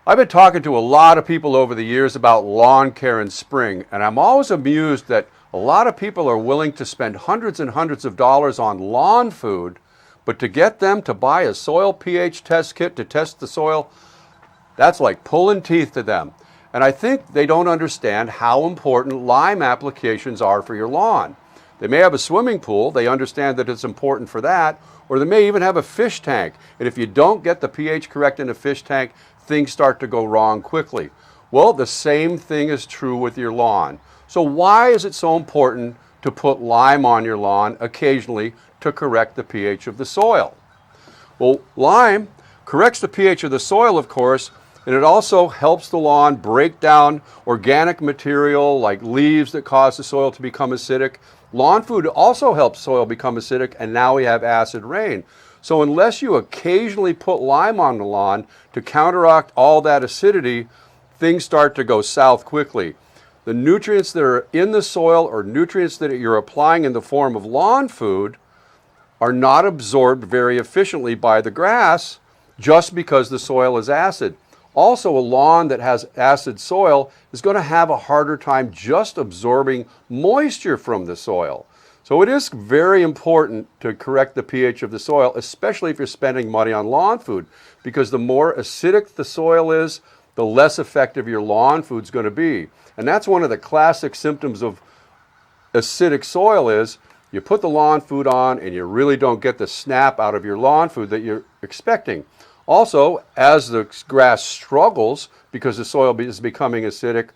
I've been talking to a lot of people over the years about lawn care in spring, and I'm always amused that a lot of people are willing to spend hundreds and hundreds of dollars on lawn food, but to get them to buy a soil pH test kit to test the soil, that's like pulling teeth to them. And I think they don't understand how important lime applications are for your lawn. They may have a swimming pool, they understand that it's important for that, or they may even have a fish tank. And if you don't get the pH correct in a fish tank, things start to go wrong quickly. Well, the same thing is true with your lawn. So why is it so important to put lime on your lawn occasionally to correct the pH of the soil? Well, lime corrects the pH of the soil, of course, and it also helps the lawn break down organic material like leaves that cause the soil to become acidic. Lawn food also helps soil become acidic, and now we have acid rain. So unless you occasionally put lime on the lawn to counteract all that acidity, things start to go south quickly. The nutrients that are in the soil or nutrients that you're applying in the form of lawn food are not absorbed very efficiently by the grass just because the soil is acid. Also, a lawn that has acid soil is going to have a harder time just absorbing moisture from the soil. So it is very important to correct the pH of the soil, especially if you're spending money on lawn food, because the more acidic the soil is, the less effective your lawn food is going to be. And that's one of the classic symptoms of acidic soil is you put the lawn food on and you really don't get the snap out of your lawn food that you're expecting. Also, as the grass struggles because the soil is becoming acidic,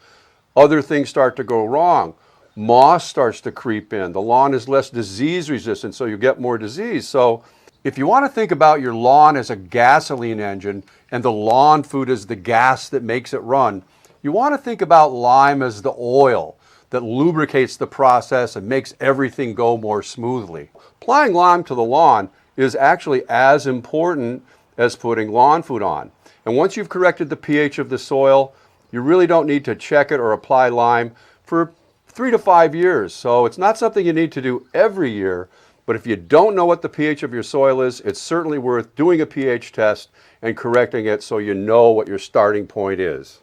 other things start to go wrong. Moss starts to creep in. The lawn is less disease resistant, so you get more disease. So if you want to think about your lawn as a gasoline engine and the lawn food as the gas that makes it run, you want to think about lime as the oil that lubricates the process and makes everything go more smoothly. Applying lime to the lawn is actually as important as putting lawn food on. And once you've corrected the pH of the soil, you really don't need to check it or apply lime for 3 to 5 years. So it's not something you need to do every year, but if you don't know what the pH of your soil is, it's certainly worth doing a pH test and correcting it so you know what your starting point is.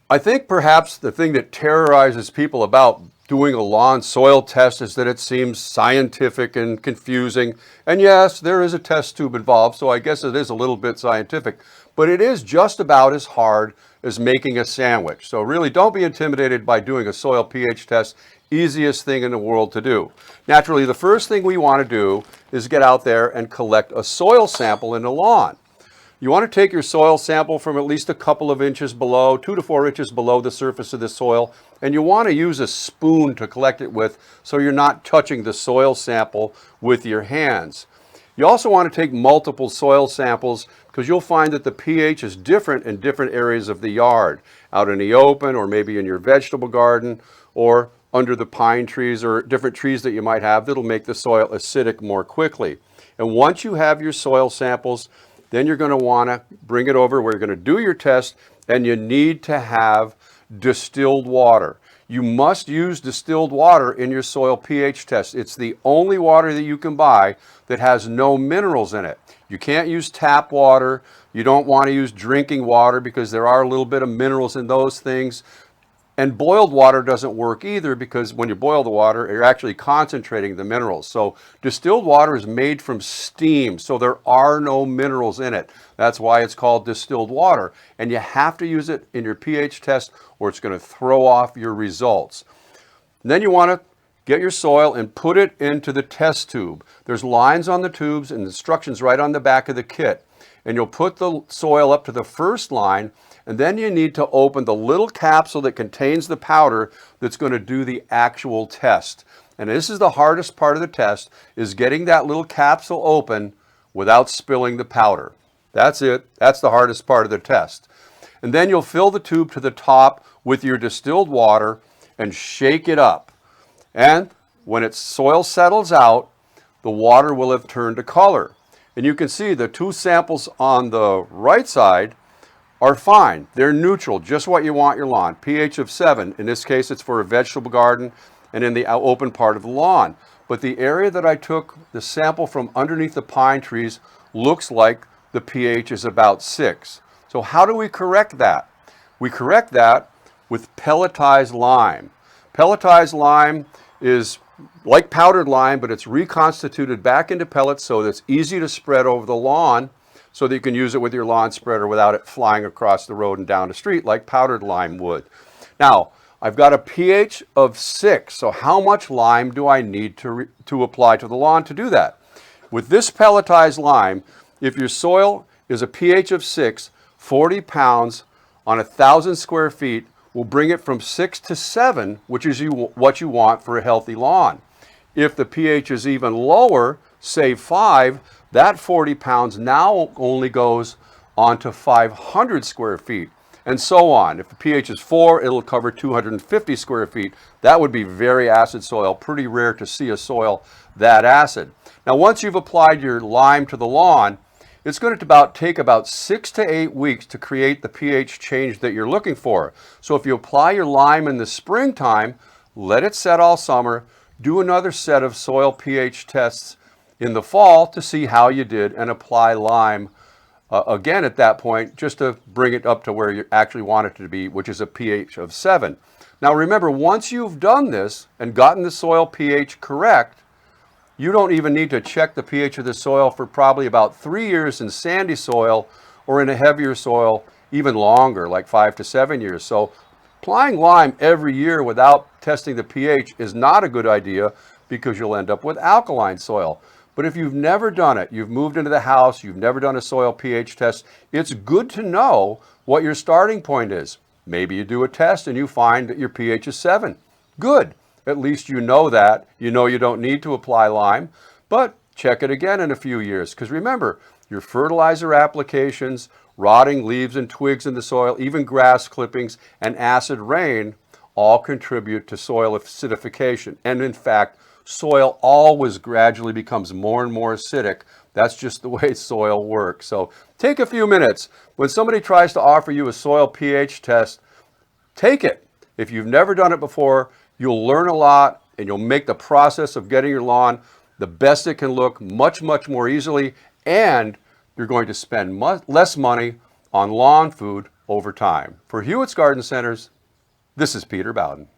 I think perhaps the thing that terrorizes people about doing a lawn soil test is that it seems scientific and confusing. And yes, there is a test tube involved, so I guess it is a little bit scientific, but it is just about as hard as making a sandwich. So really don't be intimidated by doing a soil pH test. Easiest thing in the world to do. Naturally, the first thing we want to do is get out there and collect a soil sample in the lawn. You want to take your soil sample from at least a couple of inches below, 2 to 4 inches below the surface of the soil, and you want to use a spoon to collect it with so you're not touching the soil sample with your hands. You also want to take multiple soil samples because you'll find that the pH is different in different areas of the yard, out in the open or maybe in your vegetable garden or under the pine trees or different trees that you might have that'll make the soil acidic more quickly. And once you have your soil samples, then you're going to want to bring it over where you're going to do your test, and you need to have distilled water. You must use distilled water in your soil pH test. It's the only water that you can buy that has no minerals in it. You can't use tap water. You don't want to use drinking water because there are a little bit of minerals in those things. And boiled water doesn't work either because when you boil the water, you're actually concentrating the minerals. So distilled water is made from steam, so there are no minerals in it. That's why it's called distilled water. And you have to use it in your pH test or it's going to throw off your results. And then you want to get your soil and put it into the test tube. There's lines on the tubes and instructions right on the back of the kit. And you'll put the soil up to the first line, and then you need to open the little capsule that contains the powder that's going to do the actual test. And this is the hardest part of the test, is getting that little capsule open without spilling the powder. That's it. That's the hardest part of the test. And then you'll fill the tube to the top with your distilled water and shake it up. And when its soil settles out, the water will have turned a color. And you can see the two samples on the right side are fine. They're neutral, just what you want your lawn. pH of 7. In this case, it's for a vegetable garden and in the open part of the lawn. But the area that I took the sample from underneath the pine trees looks like the pH is about 6. So how do we correct that? We correct that with pelletized lime. Pelletized lime is like powdered lime, but it's reconstituted back into pellets so that it's easy to spread over the lawn so that you can use it with your lawn spreader without it flying across the road and down the street like powdered lime would. Now, I've got a pH of 6, so how much lime do I need to apply to the lawn to do that? With this pelletized lime, if your soil is a pH of 6, 40 pounds on 1,000 square feet will bring it from 6 to 7, which is what you want for a healthy lawn. If the pH is even lower, say 5, that 40 pounds now only goes onto 500 square feet, and so on. If the pH is 4, it'll cover 250 square feet. That would be very acid soil. Pretty rare to see a soil that acid. Now, once you've applied your lime to the lawn, it's going to take about 6 to 8 weeks to create the pH change that you're looking for. So if you apply your lime in the springtime, let it set all summer, do another set of soil pH tests in the fall to see how you did, and apply lime again at that point just to bring it up to where you actually want it to be, which is a pH of 7. Now remember, once you've done this and gotten the soil pH correct, you don't even need to check the pH of the soil for probably about 3 years in sandy soil, or in a heavier soil even longer, like 5 to 7 years. So applying lime every year without testing the pH is not a good idea, because you'll end up with alkaline soil. But if you've never done it, you've moved into the house, you've never done a soil pH test, it's good to know what your starting point is. Maybe you do a test and you find that your pH is 7. Good. At least you know that. You know you don't need to apply lime, but check it again in a few years. Because remember, your fertilizer applications, rotting leaves and twigs in the soil, even grass clippings, and acid rain all contribute to soil acidification. And in fact, soil always gradually becomes more and more acidic. That's just the way soil works. So take a few minutes. When somebody tries to offer you a soil pH test, take it. If you've never done it before, you'll learn a lot, and you'll make the process of getting your lawn the best it can look much, much more easily, and you're going to spend less money on lawn food over time. For Hewitt's Garden Centers, this is Peter Bowden.